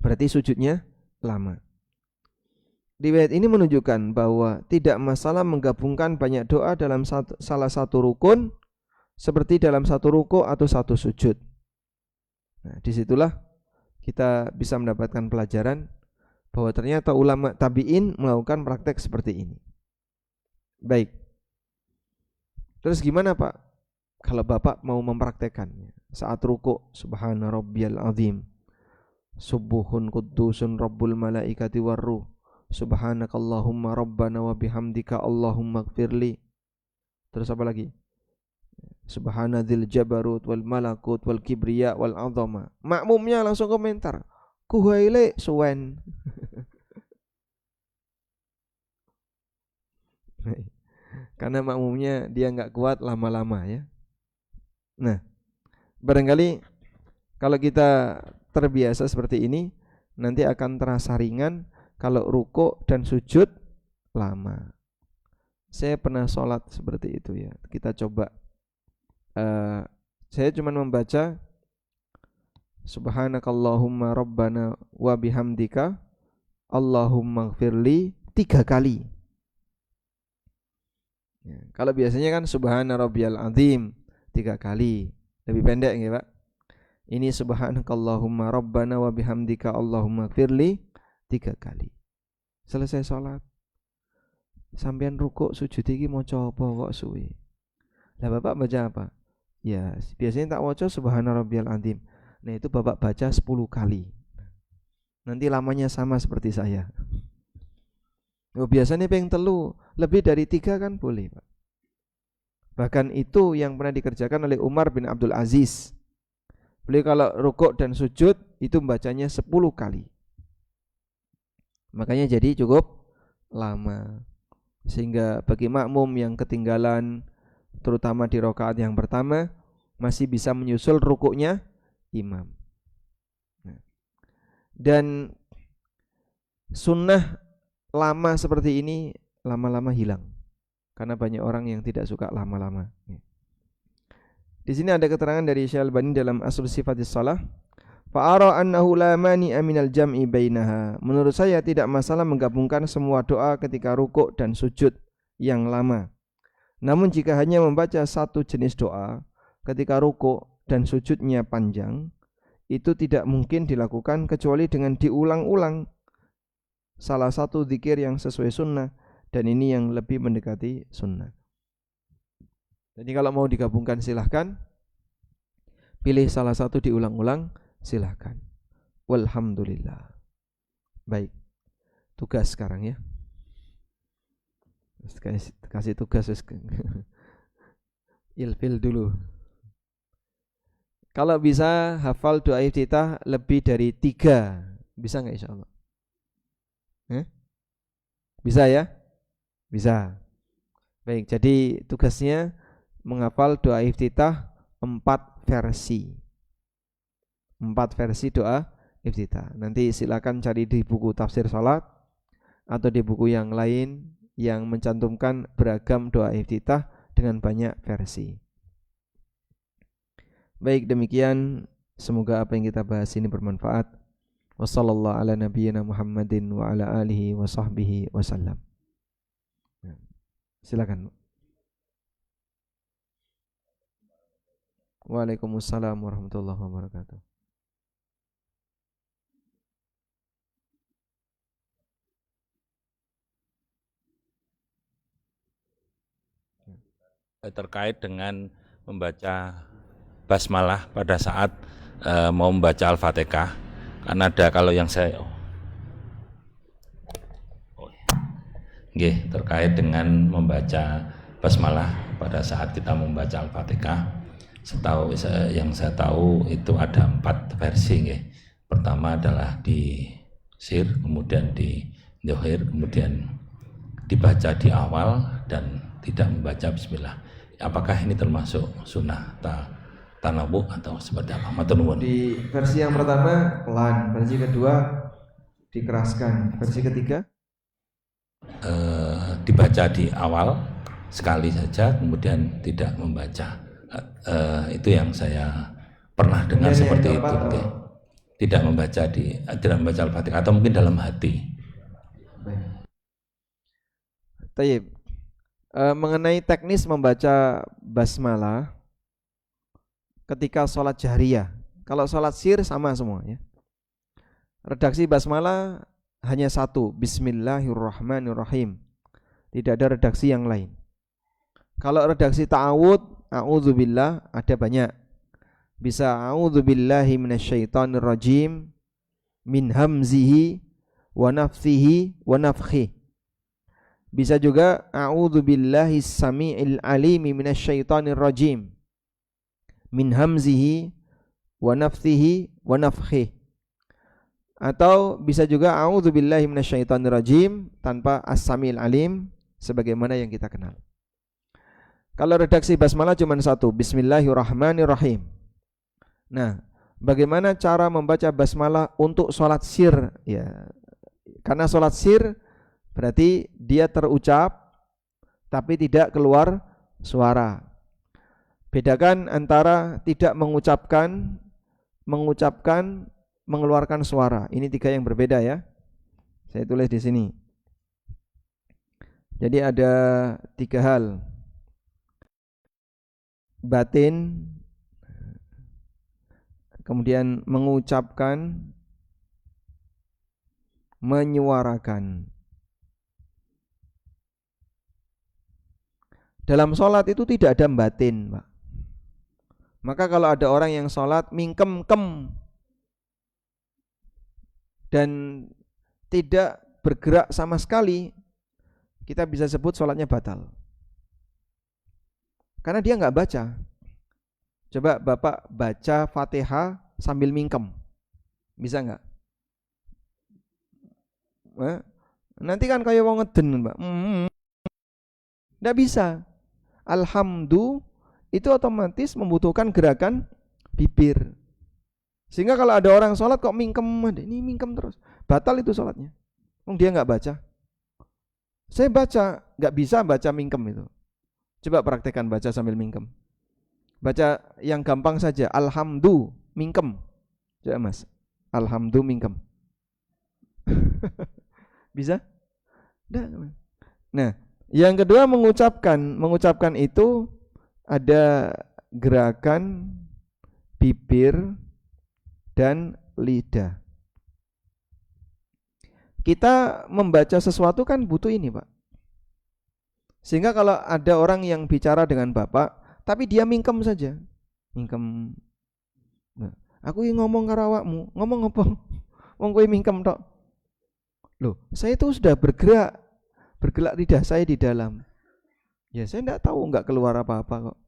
Berarti sujudnya lama. Riwayat ini menunjukkan bahwa tidak masalah menggabungkan banyak doa dalam salah satu rukun seperti dalam satu ruku atau satu sujud. Nah, disitulah kita bisa mendapatkan pelajaran bahwa ternyata ulama tabi'in melakukan praktek seperti ini. Baik. Terus gimana Pak? Kalau Bapak mau mempraktekannya saat ruku, subhana rabbiyal azim, subuhun quddusun rabbul malaikati warruh, subhanakallahumma rabbana wa bihamdika allahumma gfirli. Terus apa lagi? Subhanadzil jabarut wal malakut wal kibriya wal azama. Makmumnya langsung komentar, kuhaile suwen. Karena makmumnya dia enggak kuat lama-lama ya. Nah, barangkali kalau kita terbiasa seperti ini, nanti akan terasa ringan kalau ruku dan sujud lama. Saya pernah sholat seperti itu ya. Kita coba. Saya cuma membaca subhanakallahumma rabbana wa bihamdika allahumma gfirli 3 kali. Ya, kalau biasanya kan subhana rabbiyal azim 3 kali. Lebih pendek ya Pak. Ini subhanakallahumma rabbana wa bihamdika allahumma gfirli 3 kali. Selesai sholat, sampean rukuk sujud iki maca apa kok suwi? Lah Bapak baca apa? Ya, biasanya tak waca subhana rabbiyal azim. Nah, itu Bapak baca 10 kali. Nanti lamanya sama seperti saya. Oh, biasanya pengen telu, lebih dari 3 kan boleh Pak. Bahkan itu yang pernah dikerjakan oleh Umar bin Abdul Aziz. Beliau kalau rukuk dan sujud itu membacanya 10 kali. Makanya jadi cukup lama. Sehingga bagi makmum yang ketinggalan terutama di rakaat yang pertama masih bisa menyusul rukuknya imam. Dan sunnah lama seperti ini lama-lama hilang karena banyak orang yang tidak suka lama-lama. Di sini ada keterangan dari Syekh Albani dalam Asl Sifatis Shalah, fa'ara annahu la mani'a minal jam'i bainaha. Menurut saya tidak masalah menggabungkan semua doa ketika rukuk dan sujud yang lama. Namun jika hanya membaca satu jenis doa ketika rukuk dan sujudnya panjang, itu tidak mungkin dilakukan kecuali dengan diulang-ulang salah satu zikir yang sesuai sunnah, dan ini yang lebih mendekati sunnah. Jadi kalau mau digabungkan silahkan, pilih salah satu diulang-ulang silahkan. Walhamdulillah. Baik, tugas sekarang ya. Kasih tugas ilfil dulu. Kalau bisa hafal doa iftitah lebih dari 3, bisa nggak insya Allah? Bisa ya? Bisa. Baik, jadi tugasnya menghafal doa iftitah 4 versi. 4 versi doa iftitah. Nanti silakan cari di buku tafsir salat atau di buku yang lain yang mencantumkan beragam doa iftitah dengan banyak versi. Baik, demikian semoga apa yang kita bahas ini bermanfaat. Wassallallahu ala nabiyyina Muhammadin wa ala alihi wa sahbihi wasallam. Silakan. Waalaikumsalam warahmatullahi wabarakatuh. Terkait dengan membaca basmalah pada saat mau membaca Al-Fatihah, karena ada kalau yang saya terkait dengan membaca basmalah pada saat kita membaca Al-Fatihah, yang saya tahu itu ada 4 versi. Pertama adalah di sir, kemudian di zuhur kemudian dibaca di awal dan tidak membaca bismillah. Apakah ini termasuk sunnah tanawu atau seperti apa? Matur nuwun. Di versi yang pertama pelan, versi kedua dikeraskan, versi ketiga dibaca di awal sekali saja kemudian tidak membaca. Itu yang saya pernah dengar kemudian seperti yang itu. keempat apa? Tidak membaca Al-Fatihah atau mungkin dalam hati. Tayyib. Mengenai teknis membaca basmalah ketika sholat jahriyah. Kalau sholat sir sama semua ya. Redaksi basmalah hanya satu, Bismillahirrahmanirrahim. Tidak ada redaksi yang lain. Kalau redaksi ta'awud, a'udzubillah, ada banyak. Bisa a'udzubillahi minasyaitonirrajim min hamzihi wa nafthihi wa nafthihi. Bisa juga a'udzubillahi samiil alimi minasyaitonir rajim min hamzihi wa nafthihi wa nafthihi. Atau bisa juga a'udzubillahi minasyaitonir rajim tanpa as-samiil alim sebagaimana yang kita kenal. Kalau redaksi basmalah cuma satu, Bismillahirrahmanirrahim. Nah, bagaimana cara membaca basmalah untuk sholat sir? Ya, karena sholat sir berarti dia terucap tapi tidak keluar suara. Bedakan antara tidak mengucapkan, mengeluarkan suara. Ini tiga yang berbeda ya. Saya tulis di sini. Jadi ada tiga hal. Batin, kemudian mengucapkan, menyuarakan. Dalam sholat itu tidak ada batin, Pak. Maka kalau ada orang yang sholat mingkem-kem dan tidak bergerak sama sekali, kita bisa sebut sholatnya batal. Karena dia nggak baca. Coba Bapak baca Fatihah sambil mingkem, bisa nggak? Nanti kan kayak wong ngeden, Pak. Nggak bisa. Alhamdulillah itu otomatis membutuhkan gerakan bibir. Sehingga kalau ada orang sholat kok mingkem, ini mingkem terus, batal itu sholatnya. Dia nggak baca. Saya baca, nggak bisa baca mingkem itu. Coba praktekkan baca sambil mingkem. Baca yang gampang saja, Alhamdulillah mingkem. Coba Mas, Alhamdulillah mingkem. Bisa? Nah, yang kedua mengucapkan itu ada gerakan bibir dan lidah. Kita membaca sesuatu kan butuh ini, Pak. Sehingga kalau ada orang yang bicara dengan Bapak, tapi dia mingkem saja. Mingkem. Nah, aku yang ngomong karo awakmu, ngomong apa? Wong kowe mingkem tok. Loh, saya itu sudah bergerak lidah saya di dalam. Ya saya enggak tahu, enggak keluar apa-apa kok.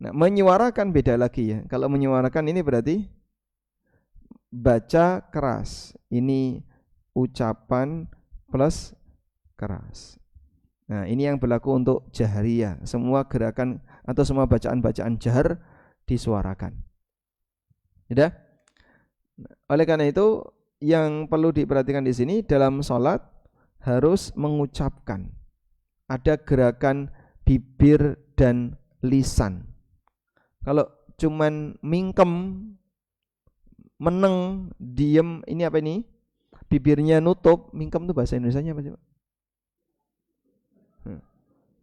Nah, menyuarakan beda lagi ya. Kalau menyuarakan ini berarti baca keras. Ini ucapan plus keras. Nah, ini yang berlaku untuk jahriyah. Semua gerakan atau semua bacaan-bacaan jahar disuarakan. Sudah? Oleh karena itu, yang perlu diperhatikan di sini dalam sholat harus mengucapkan. Ada gerakan bibir dan lisan. Kalau cuman mingkem, meneng, diem, ini apa ini? Bibirnya nutup, mingkem itu bahasa Indonesianya apa sih, Pak?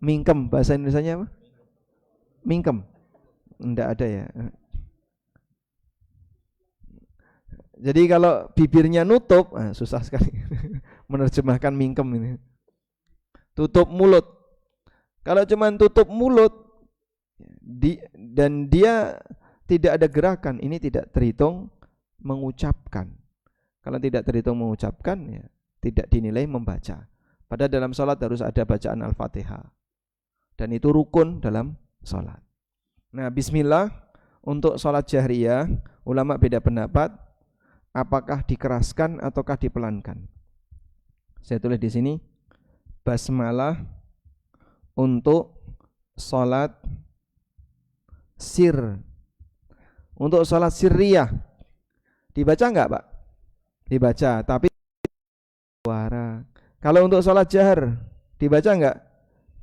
Mingkem, bahasa Indonesianya apa? Mingkem. Enggak ada ya. Jadi kalau bibirnya nutup, susah sekali menerjemahkan mingkem ini. Tutup mulut. Kalau cuma tutup mulut dan dia tidak ada gerakan, ini tidak terhitung mengucapkan. Kalau tidak terhitung mengucapkan, ya tidak dinilai membaca. Padahal dalam sholat harus ada bacaan Al-Fatihah. Dan itu rukun dalam sholat. Nah, bismillah untuk sholat jahriyah, ulama beda pendapat apakah dikeraskan ataukah dipelankan. Saya tulis di sini basmalah untuk salat sir. Untuk salat sirriyah dibaca enggak, Pak? Dibaca, tapi suara. Kalau untuk salat jahar dibaca enggak?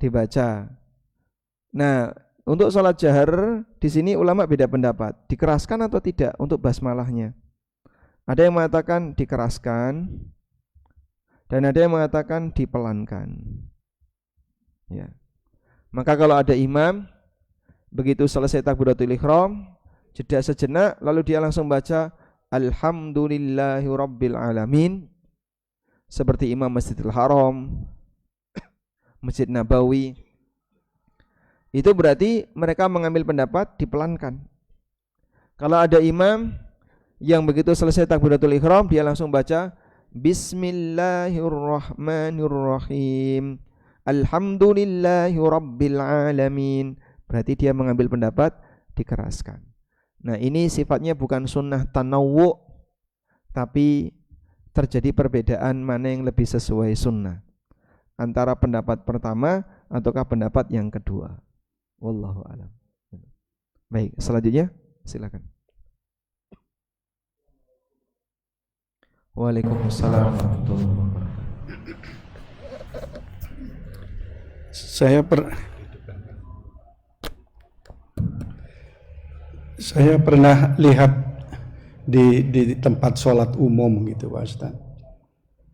Dibaca. Nah, untuk salat jahar di sini ulama beda pendapat, dikeraskan atau tidak untuk basmalahnya. Ada yang mengatakan dikeraskan dan ada yang mengatakan dipelankan. Ya. Maka kalau ada imam begitu selesai takbiratul ihram, jeda sejenak lalu dia langsung baca alhamdulillahirabbil alamin seperti Imam Masjidil Haram, Masjid Nabawi. Itu berarti mereka mengambil pendapat dipelankan. Kalau ada imam yang begitu selesai takbiratul ihram dia langsung baca bismillahirrahmanirrahim alhamdulillahirabbil alamin, berarti dia mengambil pendapat dikeraskan. Nah, ini sifatnya bukan sunnah tanawwu, tapi terjadi perbedaan mana yang lebih sesuai sunnah, antara pendapat pertama ataukah pendapat yang kedua. Wallahu a'lam. Baik, selanjutnya silakan. Waalaikumsalam warahmatullahi wabarakatuh. Saya pernah lihat di tempat sholat umum gitu, Pak Ustaz.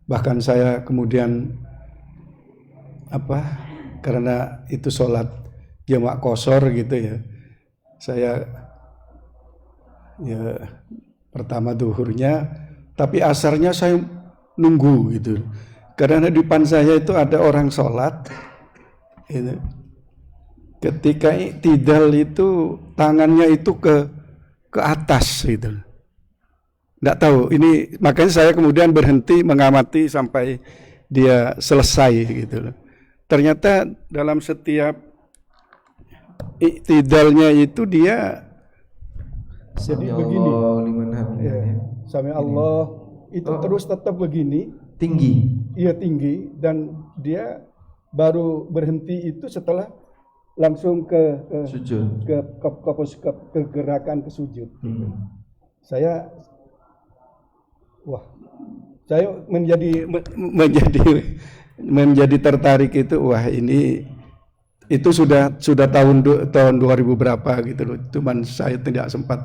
Bahkan saya kemudian karena itu sholat jamak qashar gitu ya, saya pertama duhurnya, tapi asarnya saya nunggu gitu, karena di depan saya itu ada orang sholat gitu. Ketika i'tidal itu tangannya itu ke atas gitu. Nggak tahu ini, makanya saya kemudian berhenti mengamati sampai dia selesai gitu. Ternyata dalam setiap i'tidalnya itu dia jadi begini. Sami Allah itu terus tetap begini, Tinggi. Iya tinggi, dan dia baru berhenti itu setelah langsung ke Sujud. ke gerakan ke sujud. Saya menjadi tertarik itu, wah ini itu sudah tahun 2000 berapa gitu loh. Cuman saya tidak sempat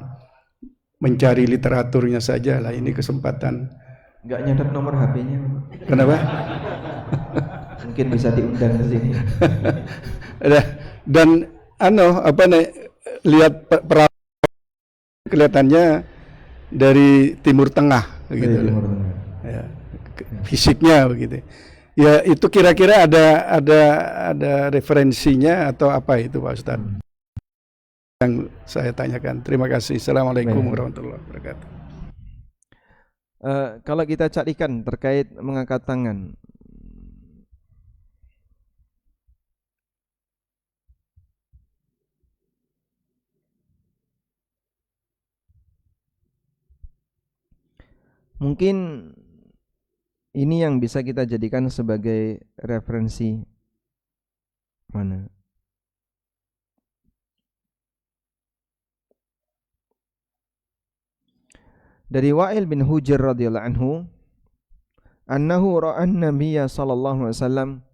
mencari literaturnya saja lah, ini kesempatan. Enggak nyatet nomor HP-nya. Kenapa? Mungkin bisa diundang ke sini. Dan lihat kelihatannya dari Timur Tengah gitu. Timur Tengah. Ya, fisiknya begitu. Ya itu kira-kira ada referensinya atau apa itu, Pak Ustaz? Yang saya tanyakan. Terima kasih. Assalamualaikum warahmatullahi wabarakatuh. Kalau kita carikan terkait mengangkat tangan, mungkin ini yang bisa kita jadikan sebagai referensi mana? Dari Wa'il bin Hujr radhiyallahu anhu, annahu ra'an Nabiyya sallallahu alaihi wasallam,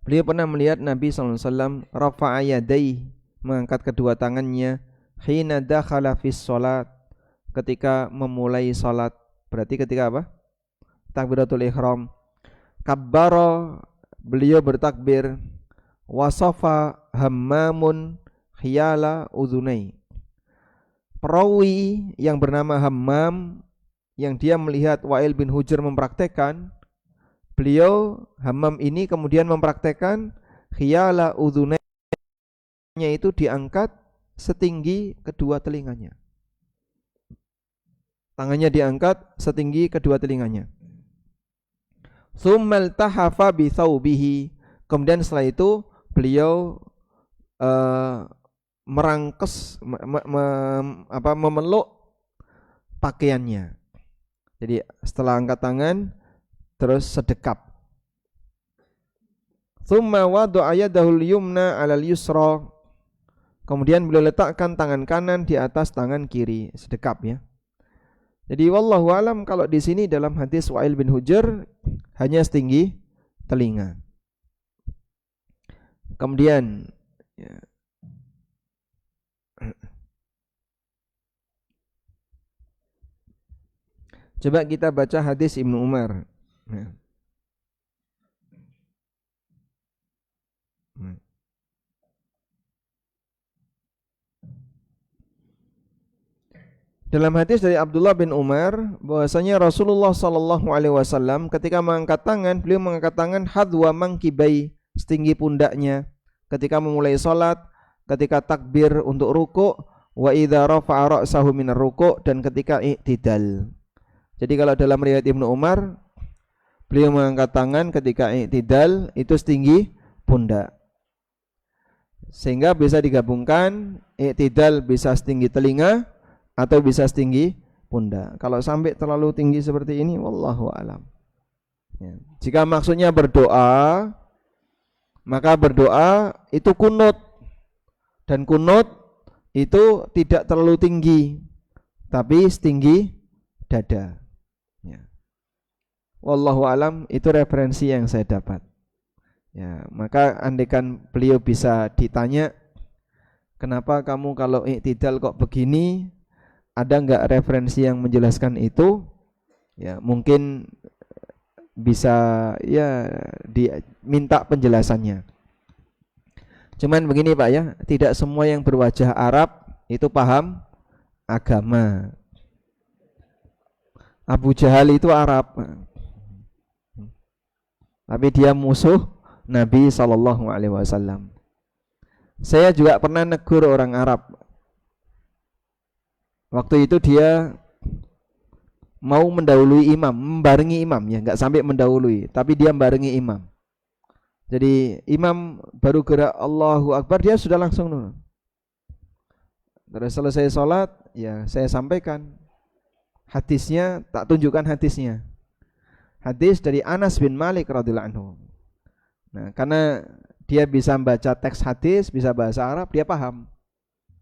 beliau pernah melihat Nabi sallallahu alaihi wasallam rafa'a yadayhi, mengangkat kedua tangannya, hina dakhala fis shalat, ketika memulai salat. Berarti ketika apa? Takbiratul ihram. Kabbara, beliau bertakbir. Wasafa hammamun khiyala udhunai. Perawi yang bernama Hammam, yang dia melihat Wa'il bin Hujr mempraktekkan, beliau Hammam ini kemudian mempraktekkan khiyala udhunai, itu diangkat setinggi kedua telinganya. Tangannya diangkat setinggi kedua telinganya. Tsummal tahafa bi thawbihi, kemudian setelah itu beliau merangkes, memeluk pakaiannya. Jadi setelah angkat tangan, terus sedekap. Tsumma wada'a yadahul yumna 'alal yusra. Kemudian beliau letakkan tangan kanan di atas tangan kiri, sedekap ya. Jadi wallahu alam, kalau di sini dalam hadis Wa'il bin Hujr hanya setinggi telinga. Kemudian ya, coba kita baca hadis Ibnu Umar. Ya. Dalam hadis dari Abdullah bin Umar bahwasanya Rasulullah sallallahu alaihi wasallam ketika mengangkat tangan, beliau mengangkat tangan hadwa mangkibai, setinggi pundaknya ketika memulai salat, ketika takbir untuk ruku', wa idza rafa'a ra'sahu minar ruku', dan ketika i'tidal. Jadi kalau dalam riwayat Ibnu Umar, beliau mengangkat tangan ketika i'tidal itu setinggi pundak. Sehingga bisa digabungkan, i'tidal bisa setinggi telinga atau bisa setinggi pundak. Kalau sampai terlalu tinggi seperti ini, wallahu alam. Ya. Jika maksudnya berdoa, maka berdoa itu kunut, dan kunut itu tidak terlalu tinggi, tapi setinggi dada. Ya. Wallahu alam, itu referensi yang saya dapat. Ya, maka andaikan beliau bisa ditanya, kenapa kamu kalau i'tidal kok begini? Ada enggak referensi yang menjelaskan itu? Ya, mungkin bisa ya diminta penjelasannya. Cuman begini Pak ya, tidak semua yang berwajah Arab itu paham agama. Abu Jahal itu Arab, tapi dia musuh Nabi SAW. Saya juga pernah negur orang Arab. Waktu itu dia mau mendahului imam, membarengi imam ya, enggak sampai mendahului, tapi dia membarengi imam. Jadi imam baru gerak Allahu Akbar, dia sudah langsung nurun. Terus selesai sholat, ya saya sampaikan hadisnya, tak tunjukkan hadisnya. Hadis dari Anas bin Malik radhiyallahu anhu. Nah, karena dia bisa membaca teks hadis, bisa bahasa Arab, dia paham.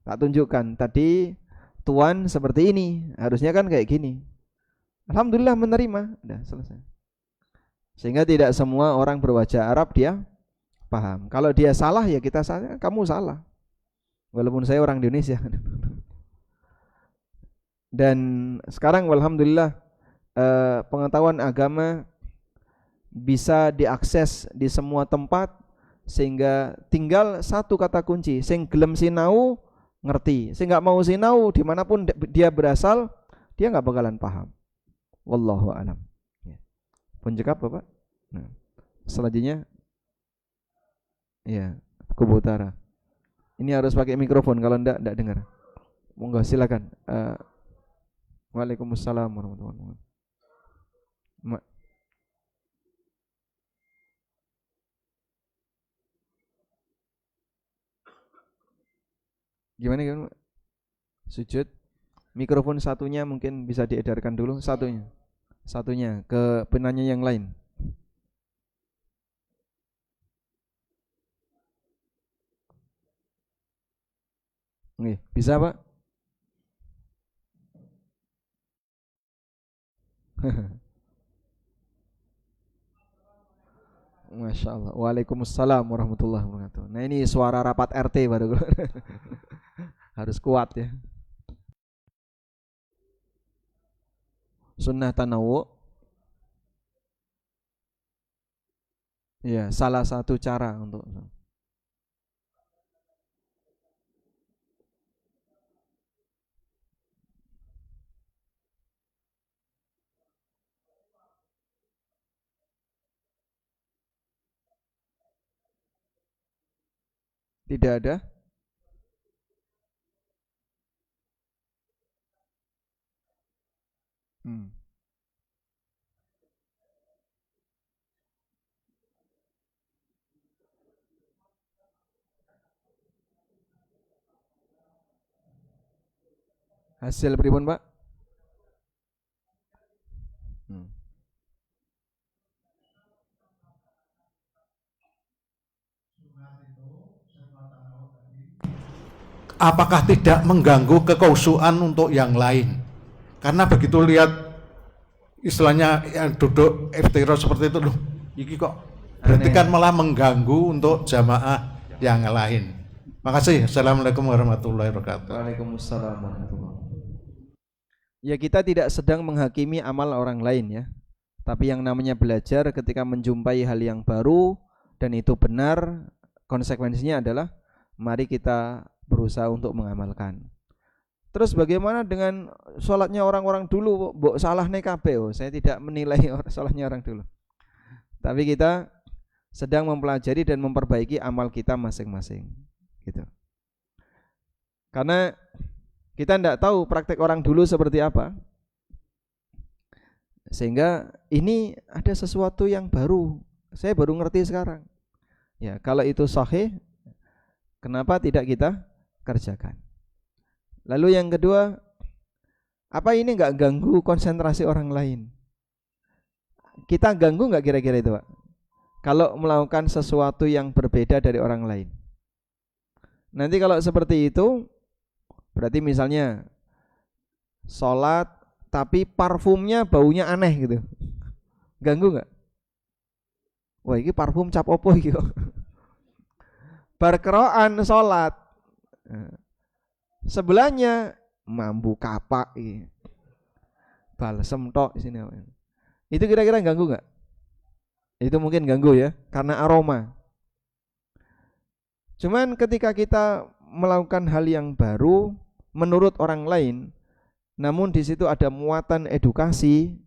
Tak tunjukkan tadi tuan seperti ini, harusnya kan kayak gini. Alhamdulillah menerima, udah selesai. Sehingga tidak semua orang berwajah Arab dia paham. Kalau dia salah ya kita salah, kamu salah. Walaupun saya orang Indonesia. Dan sekarang alhamdulillah pengetahuan agama bisa diakses di semua tempat, sehingga tinggal satu kata kunci, sing gelem sinau ngerti, sing nggak mau sinau dimanapun dia berasal, dia nggak bakalan paham. Wallahu a'lam. Pun cekap Bapak. Nah, selanjutnya ya Kubu Utara. Ini harus pakai mikrofon, kalau enggak dengar. Monggo silakan. Waalaikumsalam warahmatullahi wabarakatuh. Gimana? Sujud. Mikrofon satunya mungkin bisa diedarkan dulu, satunya ke penanya yang lain. Oke, bisa Pak? Masya Allah. Waalaikumsalam warahmatullahi wabarakatuh. Nah ini suara rapat RT baru. Harus kuat ya. Sunnah tanawu, ya salah satu cara untuk tidak ada. Hasil pripun Pak? apakah tidak mengganggu kekhusyuan untuk yang lain? Karena begitu lihat istilahnya yang duduk iftirah seperti itu, loh, iki kok berarti kan malah mengganggu untuk jamaah yang lain. Makasih. Assalamualaikum warahmatullahi wabarakatuh. Waalaikumsalam warahmatullahi wabarakatuh. Ya, kita tidak sedang menghakimi amal orang lain ya. Tapi yang namanya belajar ketika menjumpai hal yang baru dan itu benar, konsekuensinya adalah mari kita berusaha untuk mengamalkan. Terus bagaimana dengan sholatnya orang-orang dulu? Mbok salah nek kabeh. Saya tidak menilai sholatnya orang dulu. Tapi kita sedang mempelajari dan memperbaiki amal kita masing-masing. Gitu. Karena kita tidak tahu praktek orang dulu seperti apa. Sehingga ini ada sesuatu yang baru. Saya baru ngerti sekarang. Ya, kalau itu sahih, kenapa tidak kita kerjakan? Lalu yang kedua, apa ini enggak ganggu konsentrasi orang lain? Kita ganggu enggak kira-kira itu, Pak? Kalau melakukan sesuatu yang berbeda dari orang lain. Nanti kalau seperti itu, berarti misalnya sholat tapi parfumnya baunya aneh gitu, ganggu nggak? Wah, ini parfum cap opo iki kok. Bar keroan sholat, sebelahnya mambu kapak, balsem tok di sini. Itu kira-kira ganggu nggak? Itu mungkin ganggu ya, karena aroma. Cuman ketika kita melakukan hal yang baru menurut orang lain, namun di situ ada muatan edukasi,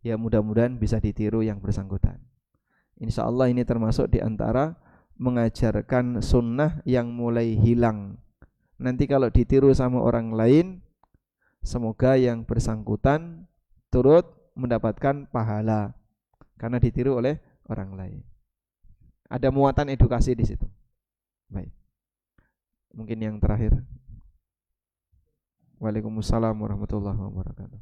ya mudah-mudahan bisa ditiru yang bersangkutan. Insya Allah ini termasuk di antara mengajarkan sunnah yang mulai hilang. Nanti kalau ditiru sama orang lain, semoga yang bersangkutan turut mendapatkan pahala karena ditiru oleh orang lain. Ada muatan edukasi di situ. Baik. Mungkin yang terakhir. Waalaikumsalam warahmatullahi wabarakatuh.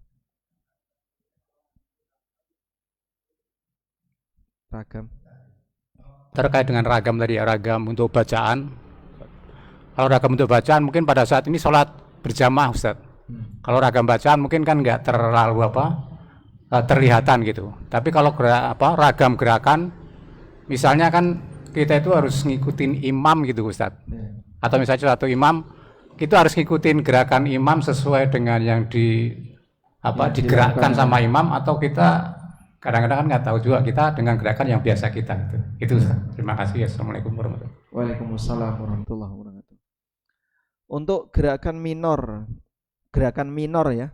Ragam. Terkait dengan ragam tadi, ragam untuk bacaan. Kalau ragam untuk bacaan mungkin pada saat ini sholat berjamaah, Ustaz. Kalau ragam bacaan mungkin kan nggak terlalu terlihatan gitu. Tapi kalau ragam gerakan, misalnya kan kita itu harus ngikutin imam gitu, Ustaz. Atau misalnya satu imam, kita harus ngikutin gerakan imam sesuai dengan yang digerakkan sama imam, atau kita kadang-kadang kan nggak tahu juga kita dengan gerakan yang biasa kita gitu. Itu Ustaz. Terima kasih. Assalamualaikum warahmatullahi wabarakatuh. Waalaikumsalam warahmatullahi wabarakatuh. Untuk gerakan minor ya.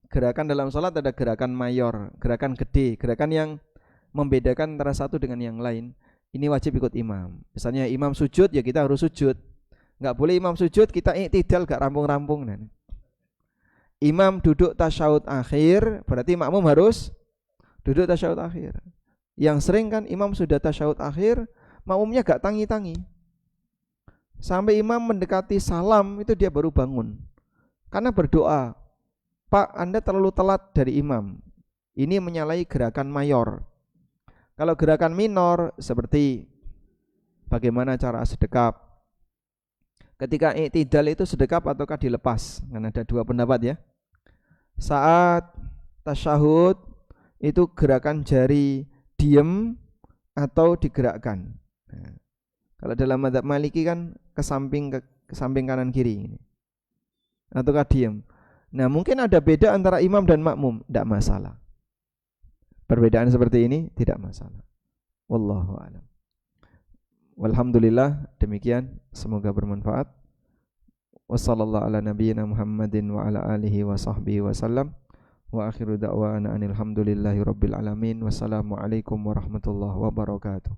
Gerakan dalam sholat ada gerakan mayor, gerakan gede, gerakan yang membedakan antara satu dengan yang lain. Ini wajib ikut imam. Misalnya imam sujud, ya kita harus sujud. Enggak boleh imam sujud kita i'tidal gak rampung-rampung. Imam duduk tasyahud akhir, berarti makmum harus duduk tasyahud akhir. Yang sering kan imam sudah tasyahud akhir, makmumnya gak tangi-tangi. Sampai imam mendekati salam itu dia baru bangun. Karena berdoa, Pak, Anda terlalu telat dari imam. Ini menyalahi gerakan mayor. Kalau gerakan minor seperti bagaimana cara sedekap. Ketika i'tidal itu sedekap ataukah dilepas? Kan ada dua pendapat ya. Saat tasyahud itu gerakan jari diem atau digerakkan. Nah, kalau dalam mazhab Maliki kan ke samping kanan kiri. Ataukah diem. Nah, mungkin ada beda antara imam dan makmum, tidak masalah. Perbedaan seperti ini tidak masalah. Wallahu a'lam. Walhamdulillah, demikian, semoga bermanfaat. Wassallallahu ala nabiyyina Muhammadin wa ala alihi wa sahbihi wasallam. Wa akhiru da'wana anil hamdulillahi rabbil alamin. Wassalamualaikum warahmatullahi wabarakatuh.